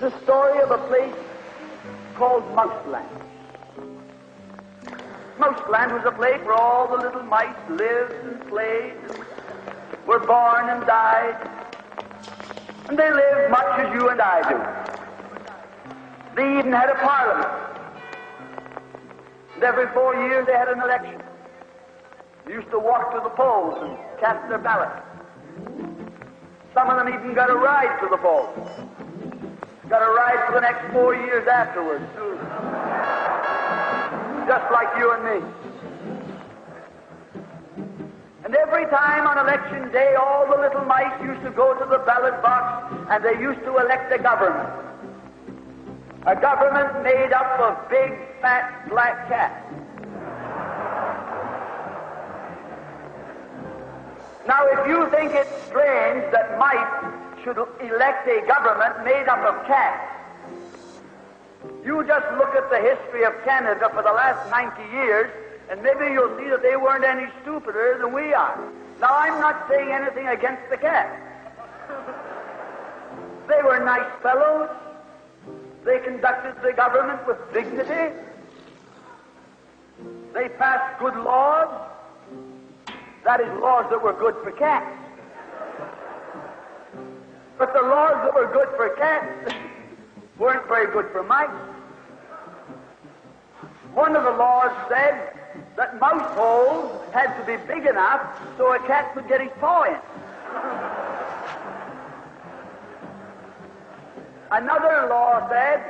It's a story of a place called Mouseland. Mouseland was a place where all the little mice lived and played, and were born and died, and they lived much as you and I do. They even had a parliament. And every 4 years they had an election. They used to walk to the polls and cast their ballot. Some of them even got a ride to the polls. Got a ride for the next 4 years afterwards, too. Just like you and me. And every time on election day, all the little mice used to go to the ballot box and they used to elect a government. A government made up of big, fat, black cats. Now, if you think it's strange that mice should elect a government made up of cats, you just look at the history of Canada for the last 90 years, and maybe you'll see that they weren't any stupider than we are. Now, I'm not saying anything against the cats. They were nice fellows. They conducted the government with dignity. They passed good laws. That is, laws that were good for cats. But the laws that were good for cats weren't very good for mice. One of the laws said that mouse holes had to be big enough so a cat could get his paw in. Another law said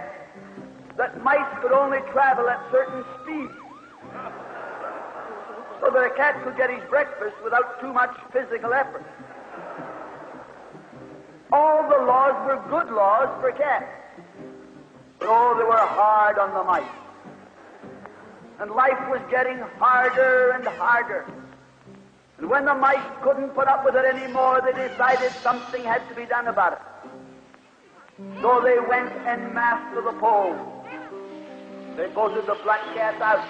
that mice could only travel at certain speeds so that a cat could get his breakfast without too much physical effort. All the laws were good laws for cats. But oh, they were hard on the mice. And life was getting harder and harder. And when the mice couldn't put up with it anymore, they decided something had to be done about it. So they went en masse to the polls. They voted the black cat out.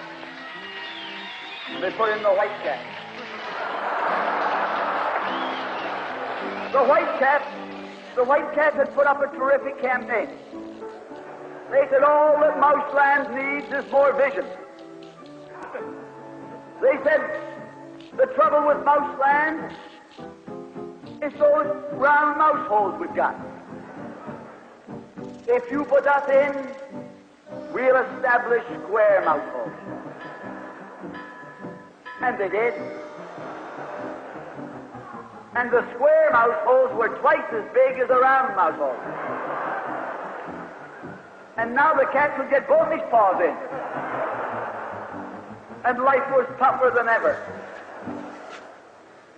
They put in the white cat. The white cat had put up a terrific campaign. They said all that Mouseland needs is more vision. They said the trouble with Mouseland is those round mouse holes we've got. If you put us in, we'll establish square mouse holes. And they did. And the square mouse holes were twice as big as the round mouse holes. And now the cat could get both his paws in. And life was tougher than ever.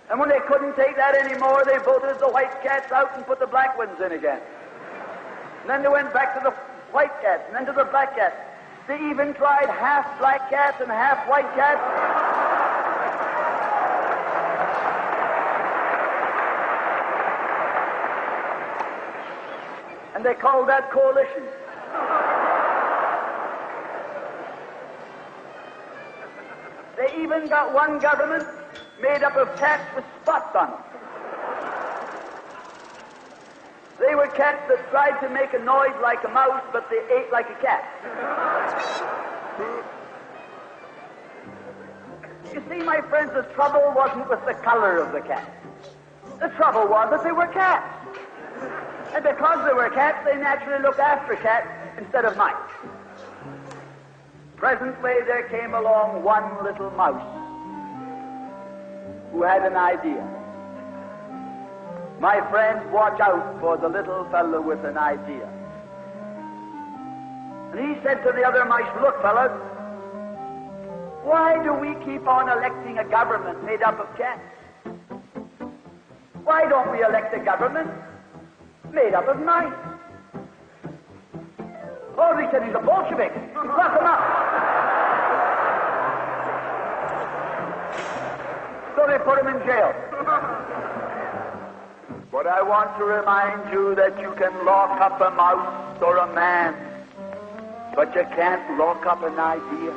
And when they couldn't take that anymore, they voted the white cats out and put the black ones in again. And then they went back to the white cats, and then to the black cats. They even tried half black cats and half white cats. And they called that coalition. They even got one government made up of cats with spots on them. They were cats that tried to make a noise like a mouse, but they ate like a cat. You see, my friends, the trouble wasn't with the color of the cat. The trouble was that they were cats. And because they were cats, they naturally looked after cats instead of mice. Presently, there came along one little mouse who had an idea. My friends, watch out for the little fellow with an idea. And he said to the other mice, look, fellas, why do we keep on electing a government made up of cats? Why don't we elect a government made up of mice? Oh, they said he's a Bolshevik. Lock him up. So they put him in jail. But I want to remind you that you can lock up a mouse or a man, but you can't lock up an idea.